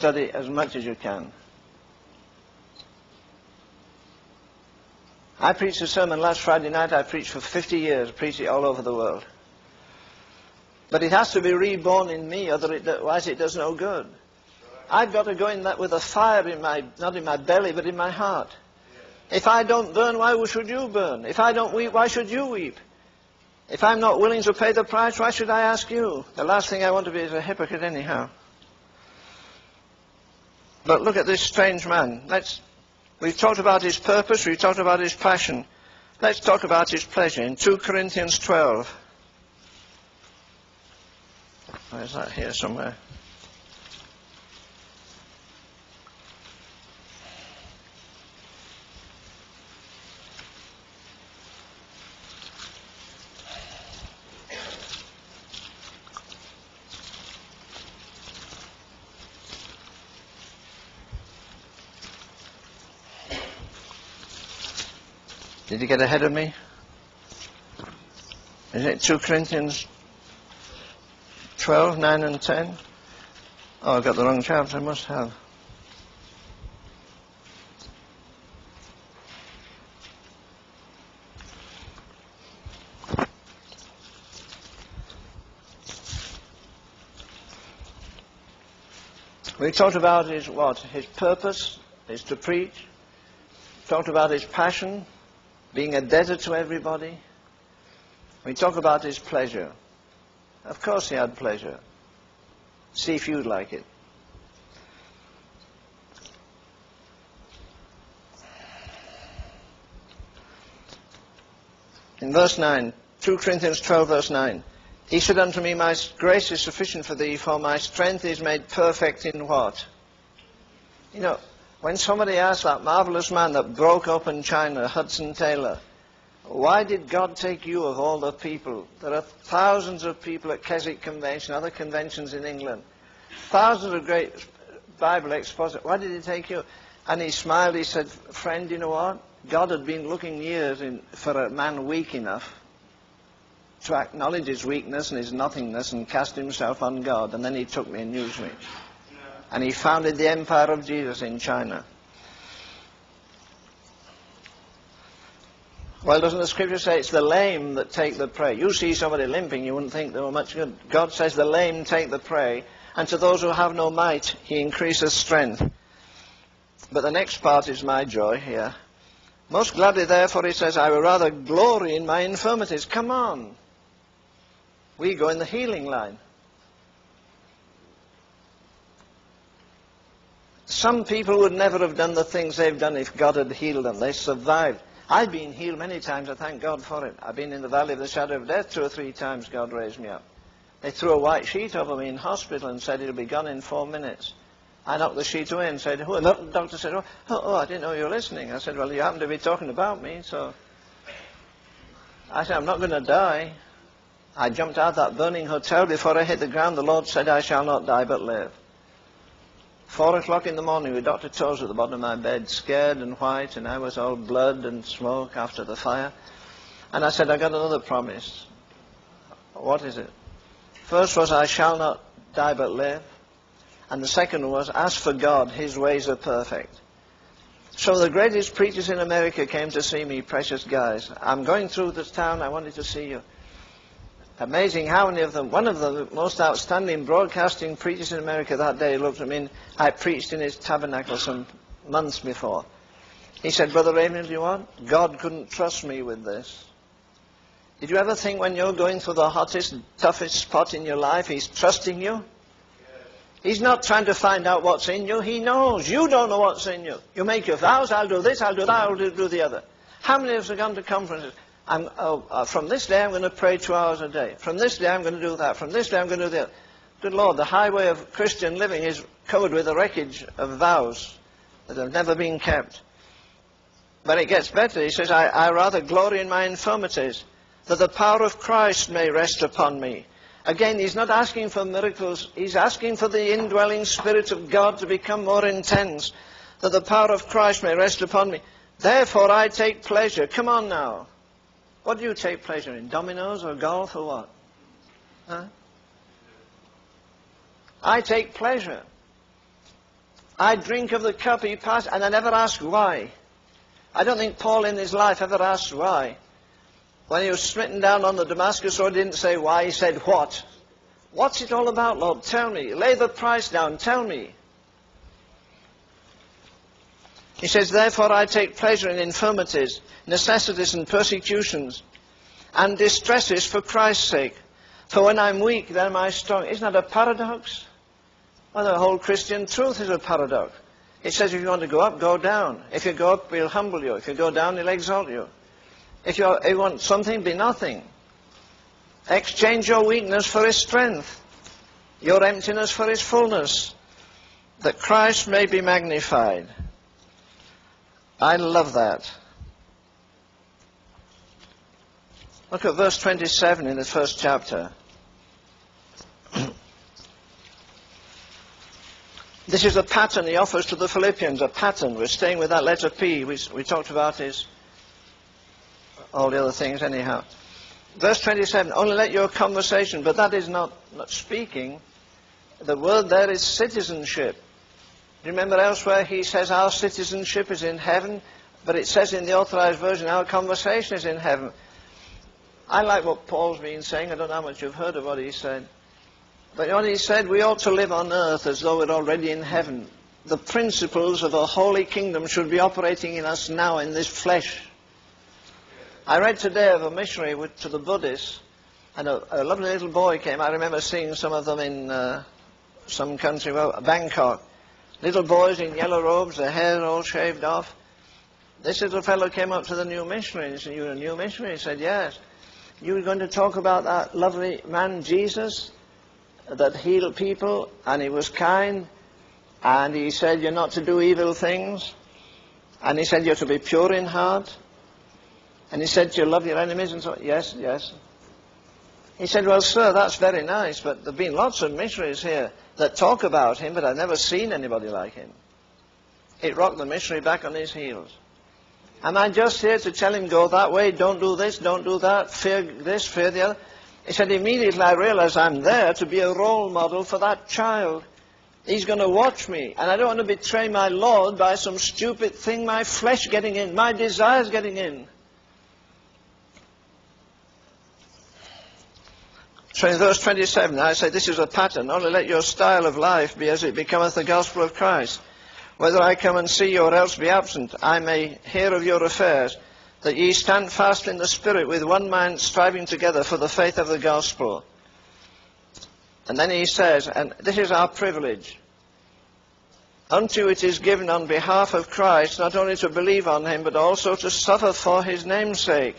study as much as you can. I preached a sermon last Friday night. I preached for 50 years. I preached it all over the world. But it has to be reborn in me, otherwise it does no good. I've got to go in that with a fire in my, not in my belly, but in my heart. If I don't burn, why should you burn? If I don't weep, why should you weep? If I'm not willing to pay the price, why should I ask you? The last thing I want to be is a hypocrite anyhow. But look at this strange man. We've talked about his purpose, we've talked about his passion. Let's talk about his pleasure. In 2 Corinthians 12. Where's that? Here somewhere. Did you get ahead of me? Is it 2 Corinthians 12, 9 and 10? Oh, I've got the wrong chapter, I must have. We talked about his purpose is to preach. Talked about his passion, being a debtor to everybody. We talk about his pleasure. Of course he had pleasure. See if you'd like it. In verse 9, 2 Corinthians 12, verse 9, he said unto me, my grace is sufficient for thee, for my strength is made perfect in what? You know, when somebody asked that marvelous man that broke open China, Hudson Taylor, why did God take you of all the people? There are thousands of people at Keswick Convention, other conventions in England. Thousands of great Bible expositors. Why did he take you? And he smiled, he said, friend, you know what? God had been looking years for a man weak enough to acknowledge his weakness and his nothingness and cast himself on God. And then he took me and used me. And he founded the empire of Jesus in China. Well, doesn't the scripture say it's the lame that take the prey? You see somebody limping, you wouldn't think they were much good. God says the lame take the prey, and to those who have no might, he increases strength. But the next part is my joy here. Most gladly, therefore, he says, I will rather glory in my infirmities. Come on. We go in the healing line. Some people would never have done the things they've done if God had healed them. They survived. I've been healed many times. I thank God for it. I've been in the valley of the shadow of death 2 or 3 times. God raised me up. They threw a white sheet over me in hospital and said it'll be gone in 4 minutes. I knocked the sheet away and said, who? And the doctor said, oh, I didn't know you were listening. I said, well, you happen to be talking about me, so. I said, I'm not going to die. I jumped out of that burning hotel. Before I hit the ground, the Lord said, I shall not die but live. 4 o'clock in the morning with Dr. Tozer at the bottom of my bed, scared and white, and I was all blood and smoke after the fire. And I said, I got another promise. What is it? First was, I shall not die but live. And the second was, ask for God, his ways are perfect. So the greatest preachers in America came to see me, precious guys. I'm going through this town, I wanted to see you. Amazing how many of them, one of the most outstanding broadcasting preachers in America that day looked at me, and I preached in his tabernacle some months before. He said, Brother Ravenhill, do you want? God couldn't trust me with this. Did you ever think when you're going through the hottest, toughest spot in your life, he's trusting you? He's not trying to find out what's in you. He knows. You don't know what's in you. You make your vows, I'll do this, I'll do that, I'll do the other. How many of us have gone to conferences? From this day I'm going to pray 2 hours a day. From this day I'm going to do that. From this day I'm going to do that. Good Lord, the highway of Christian living is covered with a wreckage of vows that have never been kept. But it gets better. He says, I rather glory in my infirmities, that the power of Christ may rest upon me. Again, he's not asking for miracles. He's asking for the indwelling Spirit of God to become more intense, that the power of Christ may rest upon me. Therefore I take pleasure. Come on now. What do you take pleasure in? Dominoes or golf or what? Huh? I take pleasure. I drink of the cup he passed, and I never asked why. I don't think Paul in his life ever asked why. When he was smitten down on the Damascus road, he didn't say why, he said what. What's it all about, Lord? Tell me. Lay the price down. Tell me. He says, therefore I take pleasure in infirmities, necessities and persecutions, and distresses for Christ's sake. For when I'm weak, then am I strong. Isn't that a paradox? Well, the whole Christian truth is a paradox. It says if you want to go up, go down. If you go up, he'll humble you. If you go down, he'll exalt you. If you want something, be nothing. Exchange your weakness for his strength, your emptiness for his fullness, that Christ may be magnified. I love that. Look at verse 27 in the first chapter. This is a pattern he offers to the Philippians, a pattern. We're staying with that letter P. We talked about all the other things anyhow. Verse 27, only let your conversation, but that is not speaking. The word there is citizenship. Do you remember elsewhere he says our citizenship is in heaven, but it says in the Authorized Version our conversation is in heaven. I like what Paul's been saying. I don't know how much you've heard of what he said. But what he said, we ought to live on earth as though we're already in heaven. The principles of a holy kingdom should be operating in us now in this flesh. I read today of a missionary to the Buddhists, and a lovely little boy came. I remember seeing some of them in some country, Bangkok. Little boys in yellow robes, their hair all shaved off. This little fellow came up to the new missionary and he said, you're a new missionary? He said, yes. You were going to talk about that lovely man, Jesus, that healed people, and he was kind, and he said you're not to do evil things, and he said you're to be pure in heart, and he said you love your enemies, and so, yes, yes. He said, well, sir, that's very nice, but there have been lots of missionaries here that talk about him, but I've never seen anybody like him. It rocked the missionary back on his heels. Am I just here to tell him, go that way, don't do this, don't do that, fear this, fear the other? He said, immediately I realized I'm there to be a role model for that child. He's going to watch me, and I don't want to betray my Lord by some stupid thing, my flesh getting in, my desires getting in. So in verse 27, I say, this is a pattern. Only let your style of life be as it becometh the gospel of Christ. Whether I come and see you or else be absent, I may hear of your affairs, that ye stand fast in the Spirit with one mind striving together for the faith of the gospel. And then he says, and this is our privilege, unto it is given on behalf of Christ not only to believe on him, but also to suffer for his name's sake.